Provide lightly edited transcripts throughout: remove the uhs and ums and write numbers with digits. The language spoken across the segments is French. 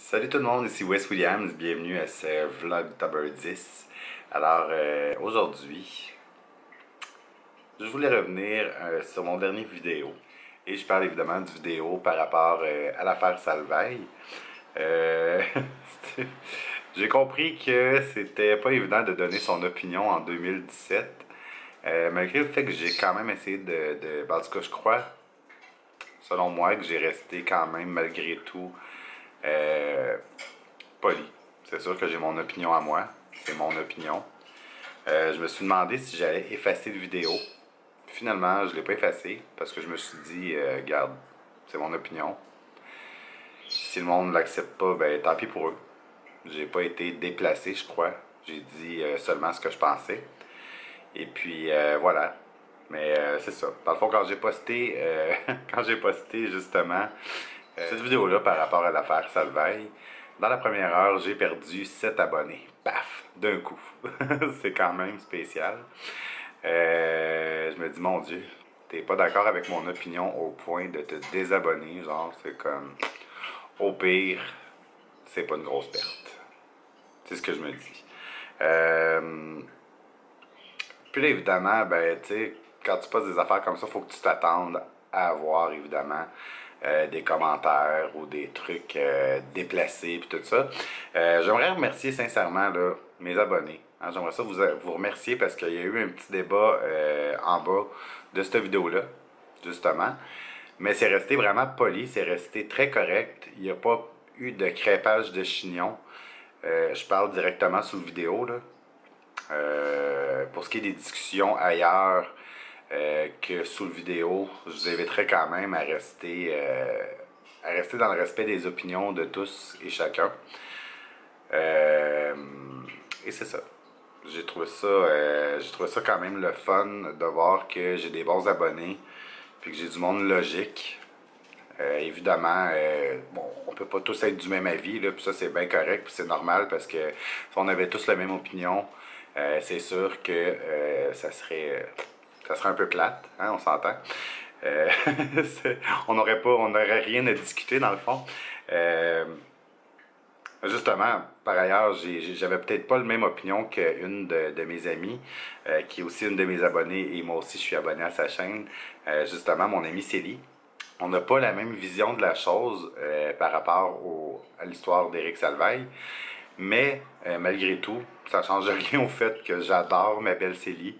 Salut tout le monde, ici Wes Williams, bienvenue à ce Vlogtober 10. Alors aujourd'hui, je voulais revenir sur mon dernier vidéo. Et je parle évidemment du vidéo par rapport à l'affaire Salveille. Euh, J'ai compris que c'était pas évident de donner son opinion en 2017. Malgré le fait que j'ai quand même essayé en tout cas, je crois, selon moi, que j'ai resté quand même malgré tout euh, poli. C'est sûr que j'ai mon opinion à moi. C'est mon opinion. Je me suis demandé si j'allais effacer le vidéo. Finalement, je ne l'ai pas effacé parce que je me suis dit, garde, c'est mon opinion. Si le monde ne l'accepte pas, ben tant pis pour eux. J'ai pas été déplacé, je crois. J'ai dit seulement ce que je pensais. Et puis voilà. Mais c'est ça. Dans le fond, quand j'ai posté, quand j'ai posté justement cette vidéo-là par rapport à l'affaire Salveille, dans la première heure, j'ai perdu 7 abonnés. Paf! D'un coup. C'est quand même spécial. Je me dis, mon Dieu, t'es pas d'accord avec mon opinion au point de te désabonner. Genre, c'est comme, au pire, c'est pas une grosse perte. C'est ce que je me dis. Puis là, évidemment, ben, tu sais, quand tu passes des affaires comme ça, faut que tu t'attendes à avoir, évidemment, des commentaires ou des trucs déplacés puis tout ça. J'aimerais remercier sincèrement là, mes abonnés. Hein, j'aimerais ça vous remercier parce qu'il y a eu un petit débat en bas de cette vidéo-là, justement. Mais c'est resté vraiment poli, c'est resté très correct. Il n'y a pas eu de crêpage de chignon. Je parle directement sous le vidéo, là. Pour ce qui est des discussions ailleurs que sous le vidéo, je vous inviterai quand même à rester dans le respect des opinions de tous et chacun. Et c'est ça. J'ai trouvé ça quand même le fun de voir que j'ai des bons abonnés, puis que j'ai du monde logique. Évidemment, bon, on peut pas tous être du même avis, là, puis ça c'est bien correct, puis c'est normal parce que si on avait tous la même opinion, c'est sûr que ça serait un peu plate, hein, on s'entend. Euh, on n'aurait rien à discuter dans le fond. Justement, par ailleurs, j'avais peut-être pas la même opinion qu'une de mes amies, qui est aussi une de mes abonnées, et moi aussi je suis abonné à sa chaîne. Justement, mon amie Célie. On n'a pas la même vision de la chose par rapport à l'histoire d'Éric Salveille, mais malgré tout, ça ne change rien au fait que j'adore ma belle Célie.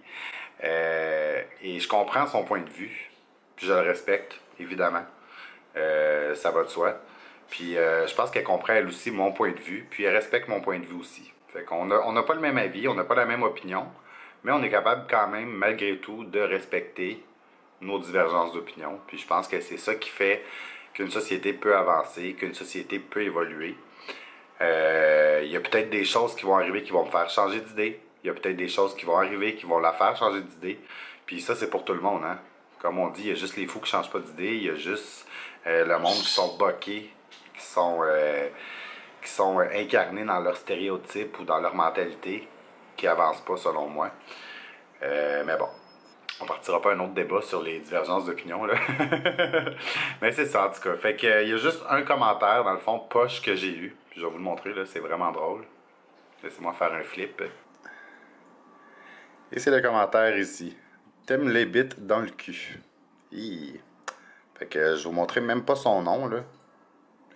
Et je comprends son point de vue, puis je le respecte, évidemment. Ça va de soi. Puis je pense qu'elle comprend elle aussi mon point de vue, puis elle respecte mon point de vue aussi. Fait qu'on on n'a pas le même avis, on n'a pas la même opinion, mais on est capable quand même, malgré tout, de respecter nos divergences d'opinion. Puis je pense que c'est ça qui fait qu'une société peut avancer, qu'une société peut évoluer. Il y a peut-être des choses qui vont arriver qui vont me faire changer d'idée. Il y a peut-être des choses qui vont arriver qui vont la faire changer d'idée. Puis ça, c'est pour tout le monde, hein. Comme on dit, il y a juste les fous qui changent pas d'idée. Il y a juste le monde qui sont boqués, qui sont incarnés dans leur stéréotype ou dans leur mentalité, qui avancent pas selon moi. Mais bon, on partira pas un autre débat sur les divergences d'opinion, là. Mais c'est ça, en tout cas. Fait que, il y a juste un commentaire, dans le fond, poche que j'ai eu. Puis je vais vous le montrer, là, c'est vraiment drôle. Laissez-moi faire un flip. Et c'est le commentaire ici. T'aimes les bits dans le cul. Hi. Fait que je vais vous montrer même pas son nom, là.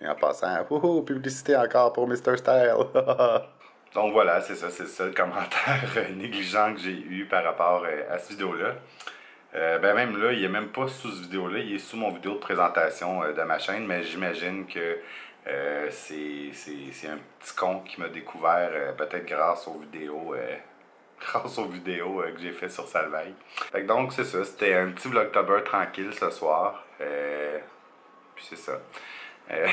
Et en passant, wouhou, publicité encore pour Mr. Style. Donc voilà, c'est ça, c'est le seul commentaire négligent que j'ai eu par rapport à cette vidéo-là. Ben même là, il est même pas sous cette vidéo-là, il est sous mon vidéo de présentation de ma chaîne, mais j'imagine que c'est un petit con qui m'a découvert peut-être grâce aux vidéos grâce aux vidéos que j'ai fait sur Salveille. Fait que donc c'est ça, c'était un petit vlogtober tranquille ce soir. Puis c'est ça. Euh,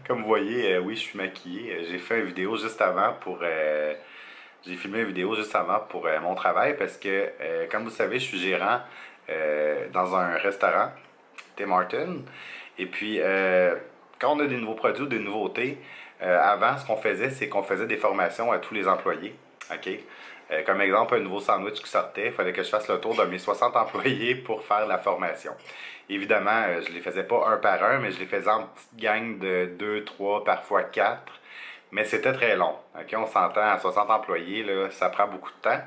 Comme vous voyez, oui, je suis maquillé. J'ai fait une vidéo juste avant pour. J'ai filmé une vidéo juste avant pour mon travail parce que, comme vous savez, je suis gérant dans un restaurant, Tim Hortons. Et puis, quand on a des nouveaux produits ou des nouveautés, avant, ce qu'on faisait, c'est qu'on faisait des formations à tous les employés. OK? Comme exemple, un nouveau sandwich qui sortait, il fallait que je fasse le tour de mes 60 employés pour faire la formation. Évidemment, je les faisais pas un par un, mais je les faisais en petites gangs de 2, 3, parfois 4. Mais c'était très long. Ok, on s'entend à 60 employés, là, ça prend beaucoup de temps.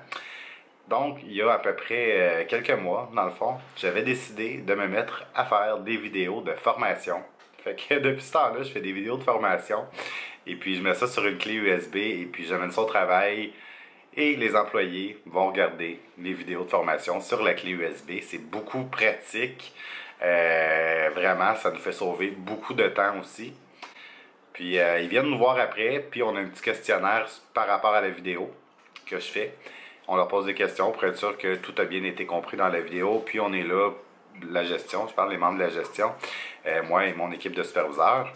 Donc, il y a à peu près quelques mois, dans le fond, j'avais décidé de me mettre à faire des vidéos de formation. Fait que depuis ce temps-là, je fais des vidéos de formation et puis je mets ça sur une clé USB et puis j'amène ça au travail et les employés vont regarder les vidéos de formation sur la clé USB. C'est beaucoup pratique. Vraiment, ça nous fait sauver beaucoup de temps aussi. Puis ils viennent nous voir après, puis on a un petit questionnaire par rapport à la vidéo que je fais. On leur pose des questions pour être sûr que tout a bien été compris dans la vidéo. Puis on est là, la gestion, je parle des membres de la gestion, moi et mon équipe de superviseurs.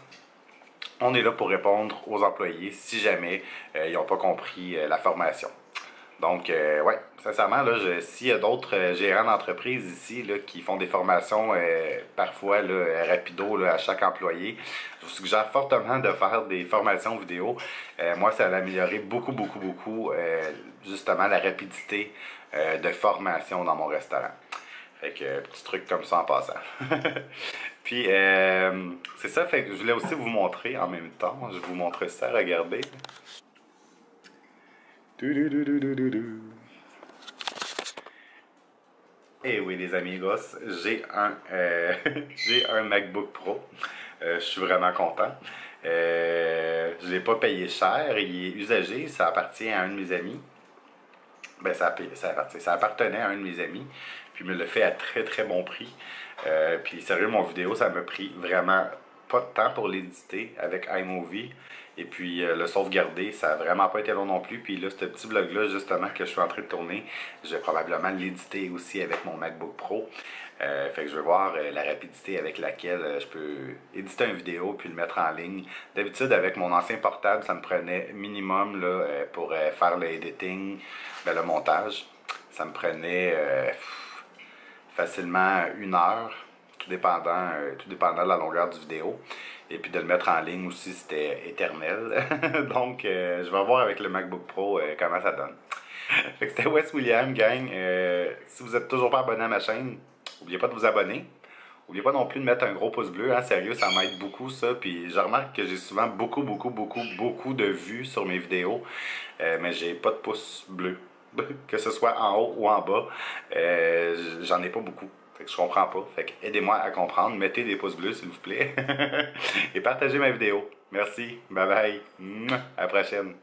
On est là pour répondre aux employés si jamais ils n'ont pas compris la formation. Donc, ouais, sincèrement, là, s'il y a d'autres gérants d'entreprise ici là, qui font des formations parfois là, rapido là, à chaque employé, je vous suggère fortement de faire des formations vidéo. Moi, ça a amélioré beaucoup, beaucoup, beaucoup justement la rapidité de formation dans mon restaurant. Fait que petit truc comme ça en passant. Puis c'est ça, fait que je voulais aussi vous montrer en même temps. Je vous montre ça, regardez. Eh oui, les amigos, j'ai j'ai un MacBook Pro. Je suis vraiment content. Je l'ai pas payé cher, il est usagé, ça appartient à un de mes amis. Ben, ça appartenait à un de mes amis, puis il me l'a fait à très très bon prix. Puis sérieux, mon vidéo, ça m'a pris vraiment pas de temps pour l'éditer avec iMovie. Et puis le sauvegarder, ça a vraiment pas été long non plus. Puis là, ce petit vlog-là, justement, que je suis en train de tourner, je vais probablement l'éditer aussi avec mon MacBook Pro. Fait que je vais voir la rapidité avec laquelle je peux éditer une vidéo puis le mettre en ligne. D'habitude, avec mon ancien portable, ça me prenait minimum là, pour faire le editing, ben, le montage. Ça me prenait facilement 1 heure, tout dépendant de la longueur du vidéo. Et puis de le mettre en ligne aussi, c'était éternel. Donc, je vais voir avec le MacBook Pro comment ça donne. Fait que c'était Wes William, gang. Si vous êtes toujours pas abonné à ma chaîne, n'oubliez pas de vous abonner. N'oubliez pas non plus de mettre un gros pouce bleu, hein, sérieux, ça m'aide beaucoup ça. Puis je remarque que j'ai souvent beaucoup de vues sur mes vidéos, mais j'ai pas de pouce bleu. Que ce soit en haut ou en bas, j'en ai pas beaucoup. Fait que je comprends pas. Fait que aidez-moi à comprendre. Mettez des pouces bleus s'il vous plaît. Et partagez ma vidéo. Merci. Bye bye. À la prochaine.